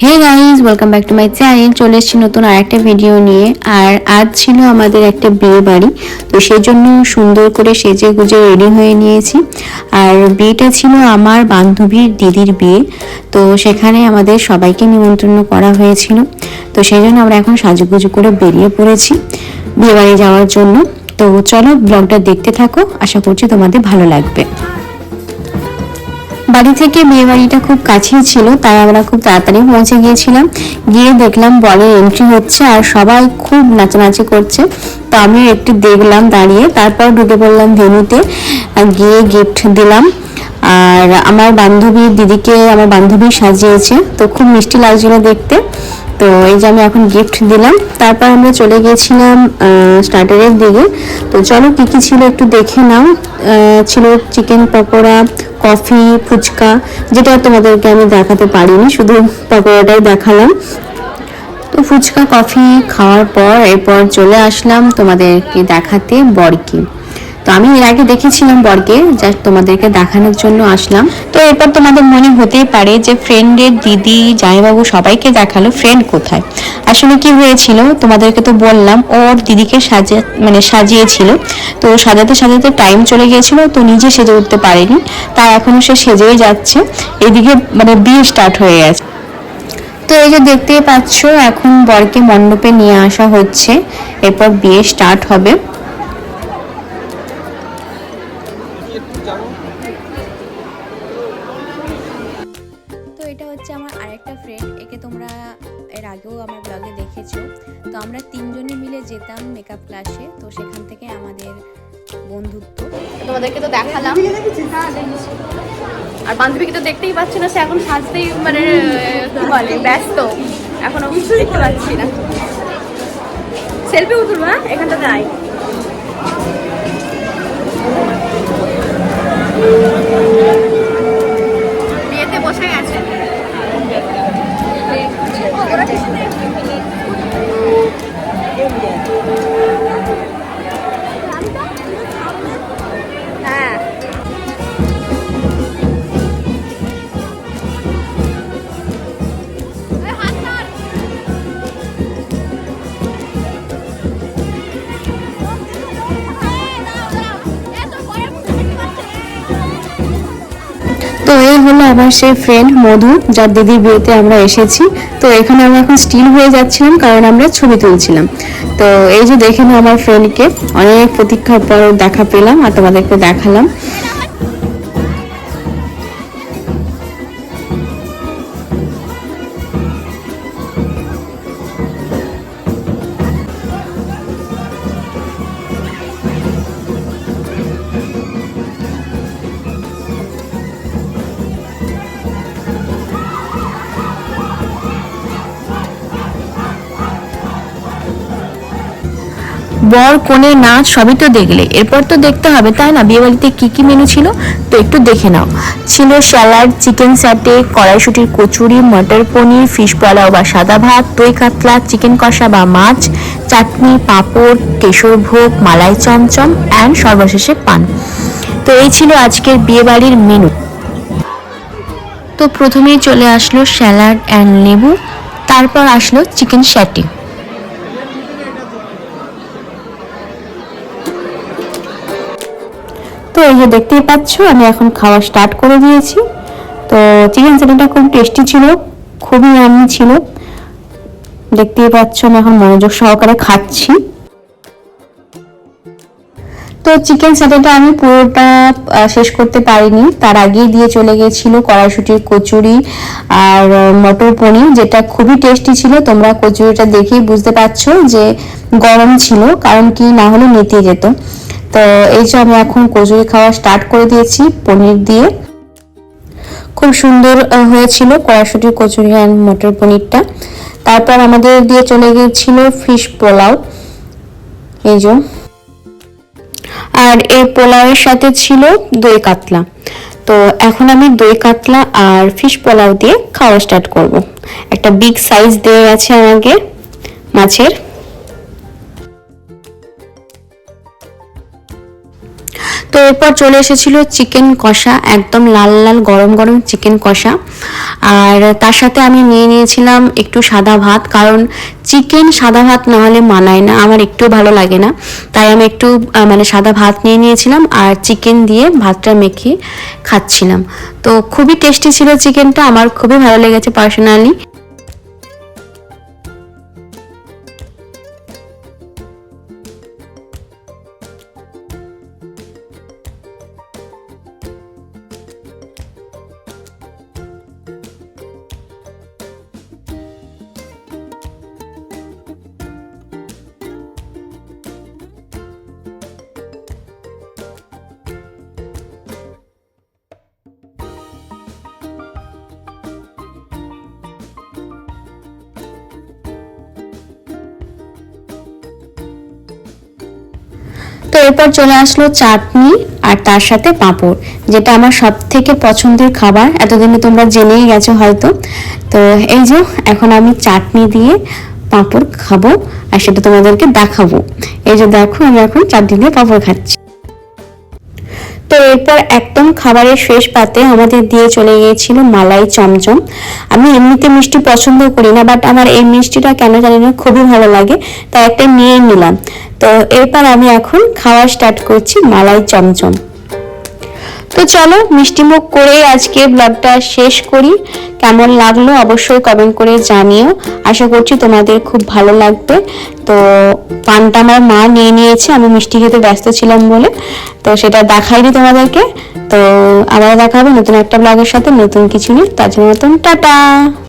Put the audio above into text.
Hey guys, welcome back to my channel. চলে এসেছি নতুন আর একটা ভিডিও নিয়ে। আর আজ ছিল আমাদের একটা বিয়ে বাড়ি, তো সেই জন্য সুন্দর করে সেজে গুজে রেডি হয়ে নিয়েছি। আর বিয়েটা ছিল আমার বান্ধবীর দিদির বিয়ে, তো সেখানে আমাদের সবাইকে নিমন্ত্রণ করা হয়েছিল। তো সেই জন্য আমরা এখন সাজুগুজু করে বেরিয়ে পড়েছি বিয়ে বাড়ি যাওয়ার জন্য। তো চলো ব্লগটা দেখতে থাকো, আশা করছি তোমাদের ভালো লাগবে। বাড়ি থেকে বিয়ে বাড়িটা খুব কাছেই ছিল, তাই আমরা খুব তাড়াতাড়ি পৌঁছে গিয়েছিলাম। গিয়ে দেখলাম বরের এন্ট্রি হচ্ছে আর সবাই খুব নাচানাচি করছে, তো আমি একটু দেখলাম দাঁড়িয়ে। তারপর ঢুকে পড়লাম ভেন্যুতে, গিয়ে গিফট দিলাম। আর আমার বান্ধবীর দিদিকে আমার বান্ধবী সাজিয়েছে, তো খুব মিষ্টি লাগছিল দেখতে। তো এই যে আমি এখন গিফট দিলাম। তারপর আমরা চলে গিয়েছিলাম স্টার্টারের দিকে। তো চলো কি কি ছিল একটু দেখে নাও। ছিল চিকেন পকোড়া, কফি, ফুচকা, যেটা তোমাদেরকে আমি দেখাতে পারিনি, শুধু পকোড়াটাই দেখালাম। তো ফুচকা কফি খাওয়ার পর এরপর চলে আসলাম তোমাদেরকে দেখাতে বরকে। তো আমি এর আগে দেখেছিলাম বরকে, জাস্ট তোমাদেরকে দেখানোর জন্য আসলাম। তো এরপর তোমাদের মনে হতেই পারে যে ফ্রেন্ডের দিদি জামাইবাবু সবাইকে দেখালো, ফ্রেন্ড কোথায়। আসলে কি হয়েছিল তোমাদেরকে তো বললাম, ওর দিদিকে সাজিয়েছিল। তো সাজাতে সাজাতে টাইম চলে গিয়েছিল, তো নিজে সেজে উঠতে পারেনি, তাই এখনো সে সেজেই যাচ্ছে। এদিকে বিয়ে স্টার্ট হয়ে গেছে। তো এই যে দেখতেই পাচ্ছ, এখন বরকে মণ্ডপে নিয়ে আসা হচ্ছে, এরপর বিয়ে স্টার্ট হবে। তো এটা হচ্ছে আমার আরেকটা ফ্রেন্ড, একে তোমরা এর আগেও আমার ব্লগে দেখেছো। তো আমরা তিনজনে মিলে যেতাম মেকআপ ক্লাসে, তো সেখান থেকে আমাদের বন্ধুত্ব। তোমাদেরকে তো দেখালাম, আর বান্ধবীকে তো দেখতেই পাচ্ছি না, সে এখন সাজতেই কি বলে ব্যস্ত, এখনো দেখতে পাচ্ছি না। সেলফি উঠুন, হ্যাঁ এখানটাতে আয়। বিয়েতে বসে গেছে। তো এই হলো আমার সেই ফ্রেন্ড মধু, যার দিদির বিয়েতে আমরা এসেছি। তো এখানে আমরা এখন স্টিল হয়ে যাচ্ছিলাম, কারণ আমরা ছবি তুলছিলাম। তো এই যে দেখে নাও আমার ফ্রেন্ডকে, অনেক প্রতীক্ষার পর দেখা পেলাম আর তোমাদেরকে দেখালাম। বর কোণে নাচ সবই তো দেখলে, এরপর তো দেখতে হবে তাই না বিয়ে বাড়িতে কি কি মেনু ছিল, তো একটু দেখে নাও। ছিল স্যালাড, চিকেন স্যাটে, কড়াইশুটির কচুরি, মটর পনির, ফিশ পোলাও বা সাদা ভাত, দই কাতলা, চিকেন কষা বা মাছ, চাটনি, পাঁপড়, কেশর ভোগ, মালাই চমচম অ্যান্ড সর্বশেষে পান। তো এই ছিল আজকের বিয়ে বাড়ির মেনু। তো প্রথমেই চলে আসলো স্যালাড অ্যান্ড লেবু, তারপর আসলো চিকেন স্যাটে। তো এই যে দেখতেই পাচ্ছ, আমি এখন খাওয়া স্টার্ট করে দিয়েছি। তো চিকেন চাটনিটা খুব টেস্টি ছিল, খুবই ইয়াম্মি ছিল। দেখতেই পাচ্ছ আমি এখন মনোযোগ সহকারে খাচ্ছি। তো চিকেন চাটনিটা আমি পুরোটা শেষ করতে পারিনি, তার আগেই দিয়ে চলে গিয়েছিল কড়াইশুটির কচুরি আর মটর পনির, যেটা খুবই টেস্টি ছিল। তোমরা কচুরিটা দেখেই বুঝতে পারছো যে গরম ছিল, কারণ কি না হলে নিতে যেত। তো এই যে আমি এখন কচুরি খাওয়া স্টার্ট করে দিয়েছি পনির দিয়ে। খুব সুন্দর হয়েছিল কড়াইশুটির কচুরি আর মটর পনিরটা। তারপর আমাদের দিয়ে চলে গিয়েছিল ফিশ পোলাও, এই যে। আর এই পোলাওয়ের সাথে ছিল দই কাতলা। তো এখন আমি দই কাতলা আর ফিশ পোলাও দিয়ে খাওয়া স্টার্ট করব। একটা বিগ সাইজ দিয়ে গেছে আমাকে মাছের। তো তো এরপর চলে এসেছিল চিকেন কষা, একদম লাল লাল গরম গরম চিকেন কষা। আর তার সাথে আমি নিয়ে নিয়েছিলাম একটু সাদা ভাত, কারণ চিকেন সাদা ভাত না হলে মানায় না, আমার একটু ভালো লাগে না। তাই আমি একটু মানে সাদা ভাত নিয়ে নিয়েছিলাম আর চিকেন দিয়ে ভাতটা মেখে খাচ্ছিলাম। তো খুবই টেস্টি ছিল চিকেনটা, আমার খুবই ভালো লেগেছে পার্সোনালি। তো এরপর চলে আসলো চাটনি আর তার সাথে পাঁপড়, যেটা আমার সব থেকে পছন্দের খাবার, এতদিনে তোমরা জেনেই গেছো হয়তো। তো এই যে এখন আমি চাটনি দিয়ে পাঁপড় খাবো আর সেটা তোমাদেরকে দেখাবো। এই যে দেখো, আমি এখন চাটনি দিয়ে পাঁপড় খাচ্ছি। তো এরপর একদম খাবারের শেষ পাতে আমাদের দিয়ে চলে গিয়েছিল মালাই চমচম। আমি এমনিতে মিষ্টি পছন্দ করি না, বাট আমার এই মিষ্টিটা কেন জানি না খুবই ভালো লাগে, তাই একটা নিয়ে নিলাম। তো এরপর আমি এখন খাওয়া স্টার্ট করছি মালাই চমচম। তো চলো মিষ্টি মুখ করে আজকে ব্লগটা শেষ করি। কেমন লাগলো অবশ্যই কমেন্ট করে জানিও, আশা করছি তোমাদের খুব ভালো লাগবে। তো পানটা আমার মা নিয়ে নিয়েছে, আমি মিষ্টি খেতে ব্যস্ত ছিলাম বলে তো সেটা দেখাইনি তোমাদেরকে। তো আবার দেখা হবে নতুন একটা ব্লগের সাথে, নতুন কিছু নিয়ে। তার জন্য টাটা।